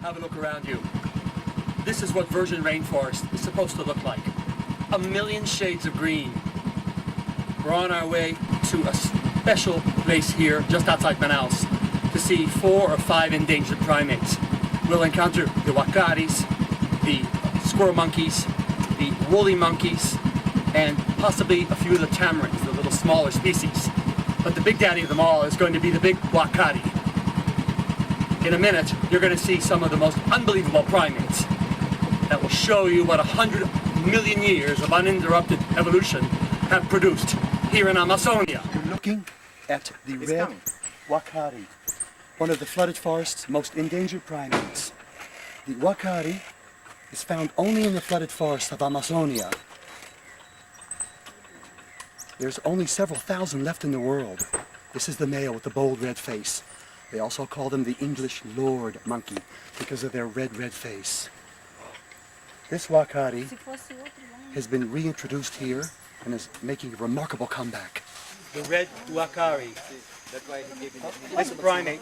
have a look around you. This is what virgin rainforest is supposed to look like. A million shades of green. We're on our way to a special place here, just outside Manaus, to see 4 or 5 endangered primates. We'll encounter the wakaris, the squirrel monkeys, the woolly monkeys, and possibly a few of the tamarins, the little smaller species. But the big daddy of them all is going to be the big wakari. In a minute, you're going to see some of the most unbelievable primates that will show you what 100 million years of uninterrupted evolution have produced here in Amazonia. You're looking at the red wakari, one of the flooded forest's most endangered primates. The wakari is found only in the flooded forests of Amazonia. There's only several thousand left in the world. This is the male with the bold red face. They also call them the English lord monkey because of their red face. This wakari has been reintroduced here and is making a remarkable comeback. The red wakari. This primate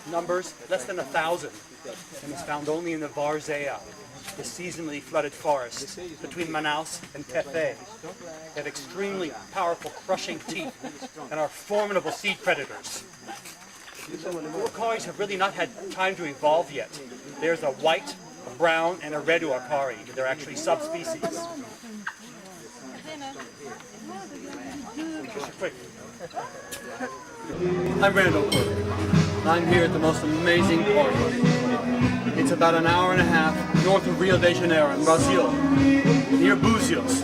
numbers less than 1,000 and is found only in the Várzea, the seasonally flooded forest between Manaus and Tefé. They have extremely powerful crushing teeth and are formidable seed predators. The wakaris have really not had time to evolve yet. There's a white, a brown, and a red wakari. They're actually subspecies. I'm Randall Quirk. I'm here at the most amazing park. It's about an hour and a half north of Rio de Janeiro in Brazil, near Búzios.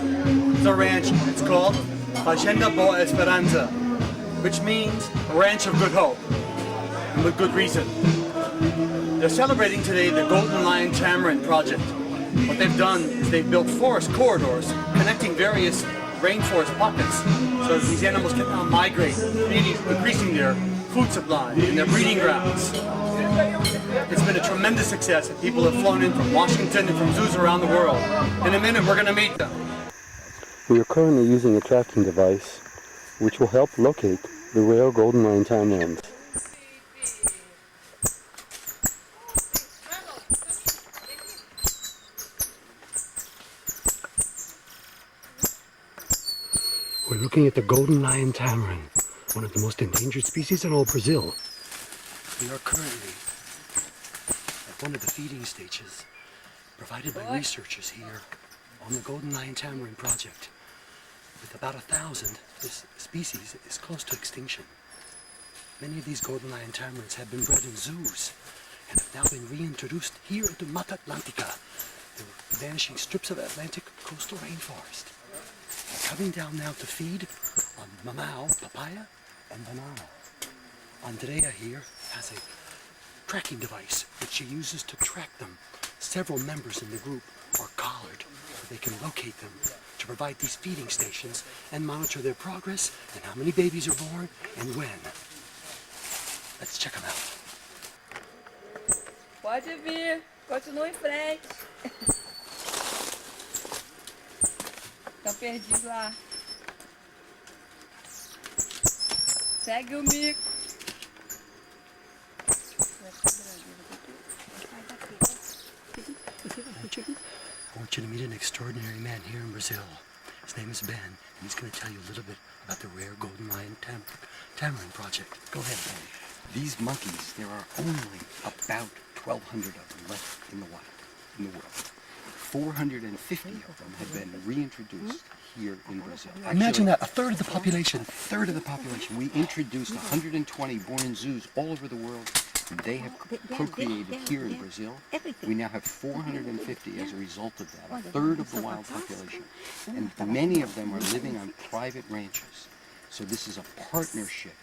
It's a ranch. It's called Fazenda Boa Esperança, which means a ranch of good hope, and with good reason. They're celebrating today the Golden Lion Tamarind Project. What they've done is they've built forest corridors connecting various rainforest pockets so that these animals can now migrate, really increasing their food supply and their breeding grounds. It's been a tremendous success, and people have flown in from Washington and from zoos around the world. In a minute, we're going to meet them. We are currently using a tracking device which will help locate the rare golden lion tamarins. We're looking at the golden lion tamarin, one of the most endangered species in all Brazil. We are currently at one of the feeding stages provided by researchers here on the Golden Lion Tamarind Project. With about 1,000, this species is close to extinction. Many of these Golden Lion tamarins have been bred in zoos and have now been reintroduced here into Mata Atlântica, the vanishing strips of Atlantic coastal rainforest. They're coming down now to feed on mamao, papaya, and banana. Andrea here has a tracking device which she uses to track them. Several members in the group are collared so they can locate them to provide these feeding stations and monitor their progress and how many babies are born and when. Let's check them out. Pode vir, continua em frente. Estão perdidos lá. Segue o mico. I want you to meet an extraordinary man here in Brazil. His name is Ben, and he's going to tell you a little bit about the rare Golden Lion Tamarind Project. Go ahead, Ben. These monkeys, there are only about 1,200 of them left in the wild, in the world. 450 of them have been reintroduced here in Brazil. Imagine that, a third of the population. A third of the population. We introduced 120 born in zoos all over the world. They have procreated here in Brazil. We now have 450 as a result of that, a third of the wild population. And many of them are living on private ranches. So this is a partnership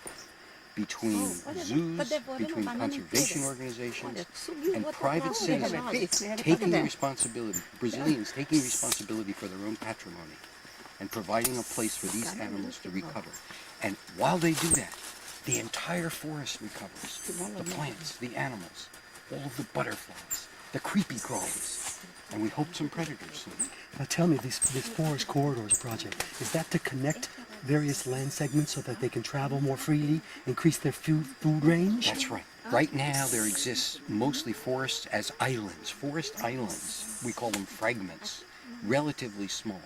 between zoos, between conservation organizations, and private citizens taking responsibility, Brazilians taking responsibility for their own patrimony and providing a place for these animals to recover. And while they do that, the entire forest recovers. The plants, the animals, all of the butterflies, the creepy crawlies, and we hope some predators soon. Now tell me, this Forest Corridors project, is that to connect various land segments so that they can travel more freely, increase their food range? That's right. Right now there exists mostly forests as islands, forest islands. We call them fragments, relatively small.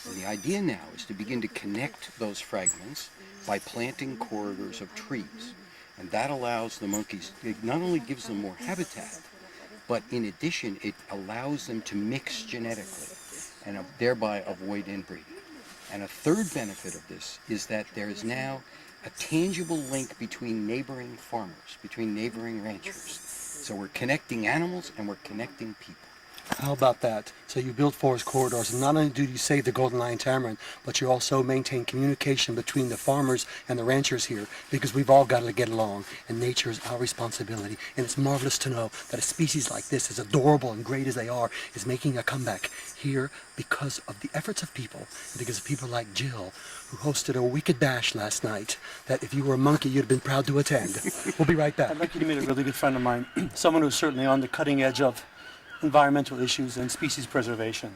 And the idea now is to begin to connect those fragments by planting corridors of trees. And that allows the monkeys, it not only gives them more habitat, but in addition it allows them to mix genetically and thereby avoid inbreeding. And a third benefit of this is that there is now a tangible link between neighboring farmers, between neighboring ranchers. So we're connecting animals and we're connecting people. How about that? So you build forest corridors, and not only do you save the golden lion tamarin, but you also maintain communication between the farmers and the ranchers here, because we've all got to get along, and nature is our responsibility. And it's marvelous to know that a species like this, as adorable and great as they are, is making a comeback here because of the efforts of people, and because of people like Jill, who hosted a wicked bash last night that if you were a monkey, you'd have been proud to attend. We'll be right back. I'd like you to meet a really good friend of mine, someone who's certainly on the cutting edge of environmental issues and species preservation.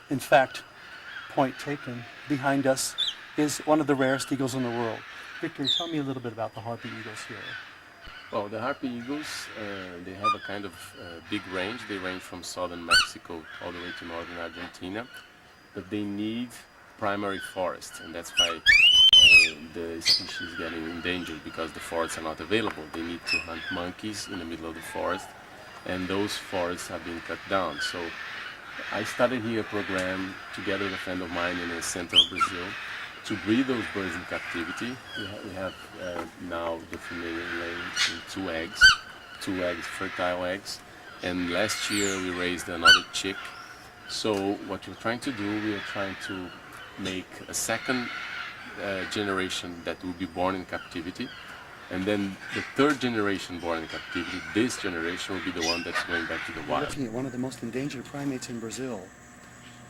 In fact, point taken, behind us is one of the rarest eagles in the world. Victor, tell me a little bit about the harpy eagles here. Well, the harpy eagles, they have a kind of big range. They range from southern Mexico all the way to northern Argentina, but they need primary forest, and that's why the species is getting endangered, because the forests are not available. They need to hunt monkeys in the middle of the forest, and those forests have been cut down. So I started here a program together with a friend of mine in the center of Brazil to breed those birds in captivity. We have now the female laying two eggs, fertile eggs, and last year we raised another chick. So what we're trying to do, we are trying to make a second generation that will be born in captivity. And then the third generation born in captivity, this generation will be the one that's going back to the wild. Looking at one of the most endangered primates in Brazil.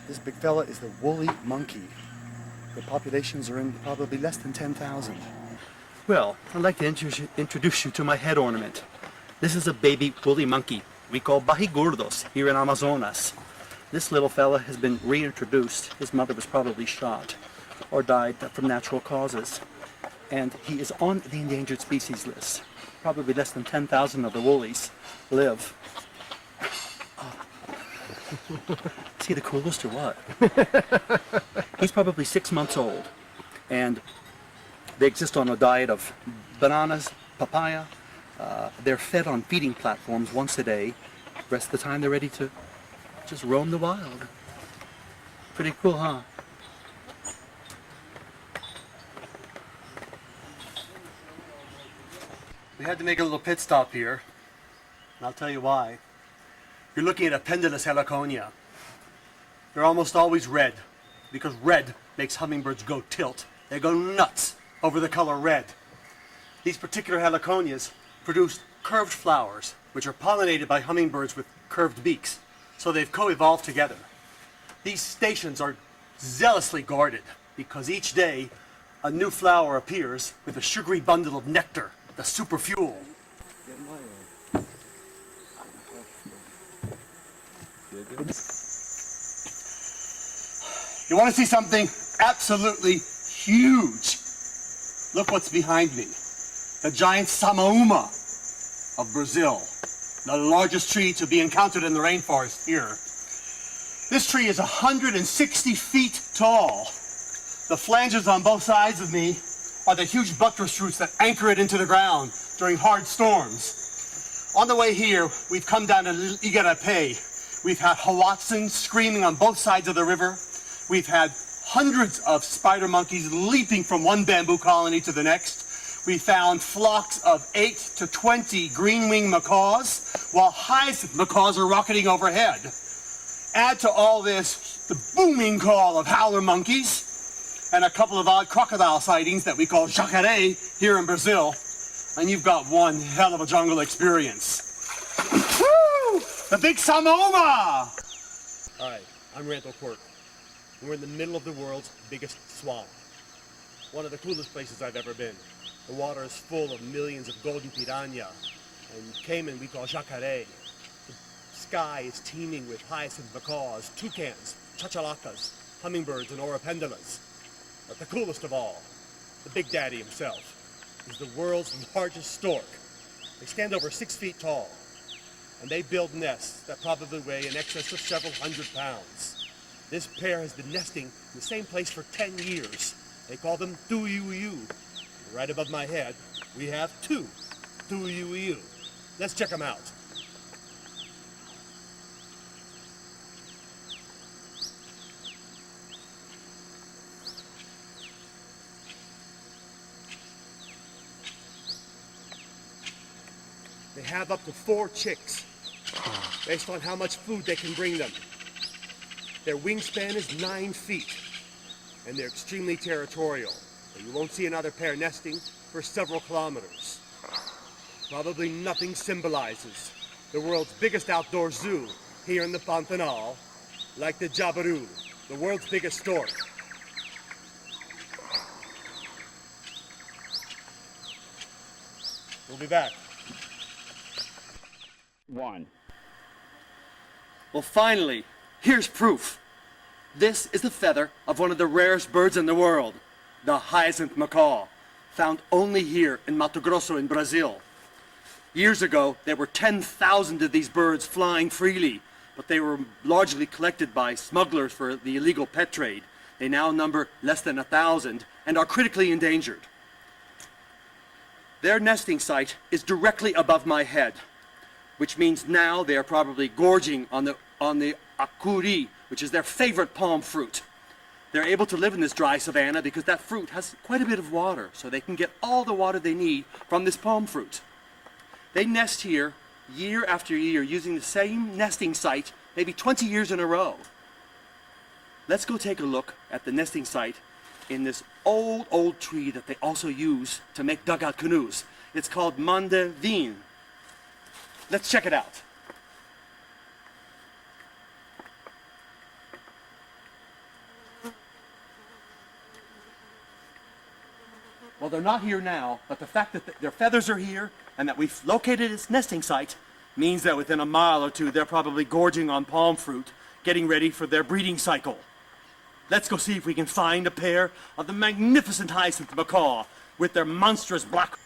This big fella is the woolly monkey. The populations are in probably less than 10,000. Well, I'd like to introduce you to my head ornament. This is a baby woolly monkey we call bahigurdos here in Amazonas. This little fella has been reintroduced. His mother was probably shot or died from natural causes. And he is on the endangered species list. Probably less than 10,000 of the woolies live. Is he the coolest or what? He's probably 6 months old. And they exist on a diet of bananas, papaya. They're fed on feeding platforms once a day. The rest of the time they're ready to just roam the wild. Pretty cool, huh? We had to make a little pit stop here, and I'll tell you why. You're looking at a pendulous heliconia. They're almost always red, because red makes hummingbirds go tilt. They go nuts over the color red. These particular heliconias produce curved flowers, which are pollinated by hummingbirds with curved beaks. So they've co-evolved together. These stations are zealously guarded, because each day a new flower appears with a sugary bundle of nectar, the super fuel. You want to see something absolutely huge? Look what's behind me. The giant samauma of Brazil, the largest tree to be encountered in the rainforest here. This tree is 160 feet tall. The flanges on both sides of me are the huge buttress roots that anchor it into the ground during hard storms. On the way here, we've come down to Igarapé. We've had hoatzin screaming on both sides of the river. We've had hundreds of spider monkeys leaping from one bamboo colony to the next. We found flocks of 8 to 20 green-winged macaws, while hyacinth macaws are rocketing overhead. Add to all this the booming call of howler monkeys, and a couple of odd crocodile sightings that we call jacaré here in Brazil, and you've got one hell of a jungle experience. Woo! The big Samauma! Hi, I'm Randall Quirk. We're in the middle of the world's biggest swamp. One of the coolest places I've ever been. The water is full of millions of golden piranha, and caiman we call jacaré. The sky is teeming with hyacinth macaws, toucans, chachalacas, hummingbirds, and oropendulas. But the coolest of all, the Big Daddy himself, is the world's largest stork, They stand over 6 feet tall, and they build nests that probably weigh in excess of several hundred pounds. This pair has been nesting in the same place for 10 years. They call them tuyuyu. Right above my head, we have 2 tuyuyu. Let's check them out. They have up to 4 chicks, based on how much food they can bring them. Their wingspan is 9 feet, and they're extremely territorial. So you won't see another pair nesting for several kilometers. Probably nothing symbolizes the world's biggest outdoor zoo here in the Pantanal, like the jabiru, the world's biggest stork. We'll be back. 1. Well, finally, here's proof. This is the feather of one of the rarest birds in the world, the hyacinth macaw, found only here in Mato Grosso in Brazil. Years ago, there were 10,000 of these birds flying freely, but they were largely collected by smugglers for the illegal pet trade. They now number less than 1,000 and are critically endangered. Their nesting site is directly above my head, which means now they are probably gorging on the acuri, which is their favorite palm fruit. They're able to live in this dry savanna because that fruit has quite a bit of water, so they can get all the water they need from this palm fruit. They nest here year after year using the same nesting site, maybe 20 years in a row. Let's go take a look at the nesting site in this old tree that they also use to make dugout canoes. It's called mandevin. Let's check it out. Well, they're not here now, but the fact that their feathers are here and that we've located its nesting site means that within a mile or two they're probably gorging on palm fruit, getting ready for their breeding cycle. Let's go see if we can find a pair of the magnificent hyacinth macaw with their monstrous black.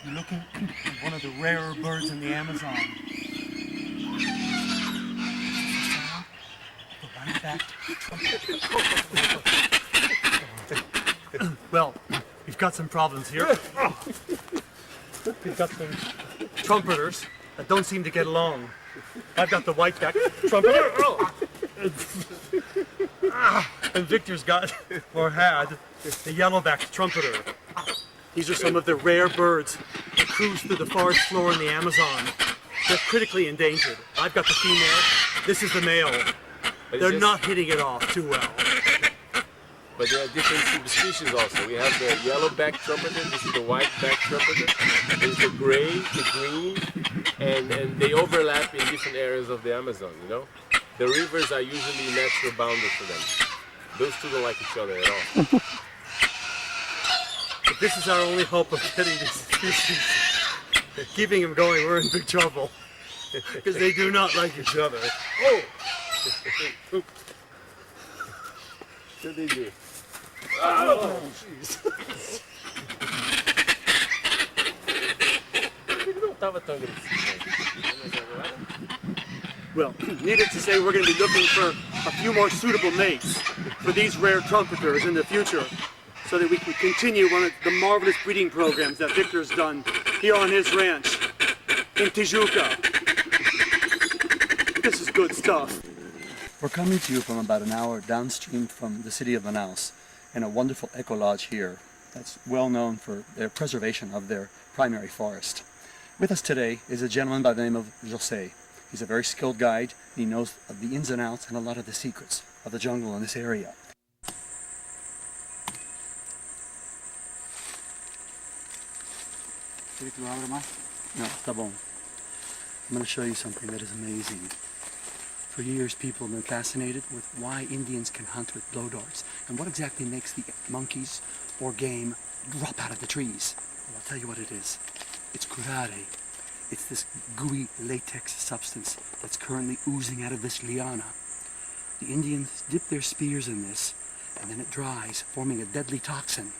You're looking at one of the rarer birds in the Amazon. Well, we've got some problems here. We've got some trumpeters that don't seem to get along. I've got the white-backed trumpeter. And Victor's got, or had, the yellow-backed trumpeter. These are some of the rare birds that cruise through the forest floor in the Amazon. They're critically endangered. I've got the female. This is the male. They're not hitting it off too well. But there are different subspecies also. We have the yellow-backed trumpeter, this is the white-backed trumpeter, there's the gray, the green, and they overlap in different areas of the Amazon, you know? The rivers are usually natural boundaries for them. Those two don't like each other at all. If this is our only hope of getting these species, keeping them going, we're in big trouble. Because they do not like each other. Oh! What did they do? Oh, jeez. Well, needless to say, we're going to be looking for a few more suitable mates for these rare trumpeters in the future, so that we can continue one of the marvelous breeding programs that Victor's done here on his ranch in Tijuca. This is good stuff. We're coming to you from about an hour downstream from the city of Manaus, in a wonderful eco lodge here that's well known for their preservation of their primary forest. With us today is a gentleman by the name of José. He's a very skilled guide. He knows of the ins and outs and a lot of the secrets of the jungle in this area. No, tá bom. I'm going to show you something that is amazing. For years, people have been fascinated with why Indians can hunt with blow darts and what exactly makes the monkeys or game drop out of the trees. Well, I'll tell you what it is. It's curare. It's this gooey latex substance that's currently oozing out of this liana. The Indians dip their spears in this, and then it dries, forming a deadly toxin.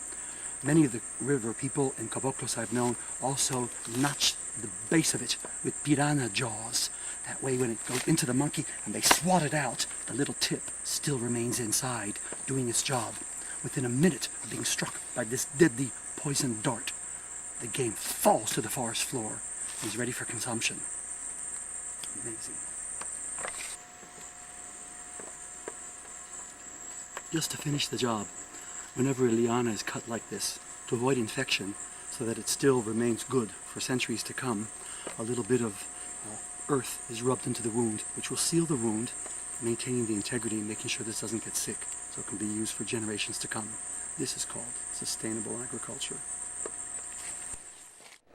Many of the river people in Caboclos I've known also notch the base of it with piranha jaws. That way when it goes into the monkey and they swat it out, the little tip still remains inside, doing its job. Within a minute of being struck by this deadly poison dart, the game falls to the forest floor and is ready for consumption. Amazing. Just to finish the job, whenever a liana is cut like this, to avoid infection, so that it still remains good for centuries to come, a little bit of earth is rubbed into the wound, which will seal the wound, maintaining the integrity and making sure this doesn't get sick, so it can be used for generations to come. This is called sustainable agriculture.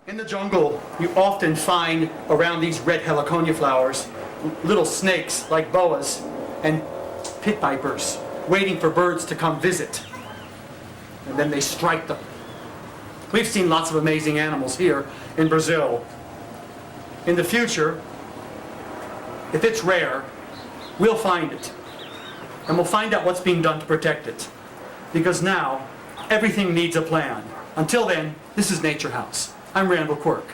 In the jungle, you often find around these red heliconia flowers little snakes like boas and pit vipers waiting for birds to come visit. And then they strike them. We've seen lots of amazing animals here in Brazil. In the future, if it's rare, we'll find it. And we'll find out what's being done to protect it. Because now, everything needs a plan. Until then, this is Nature House. I'm Randall Quirk.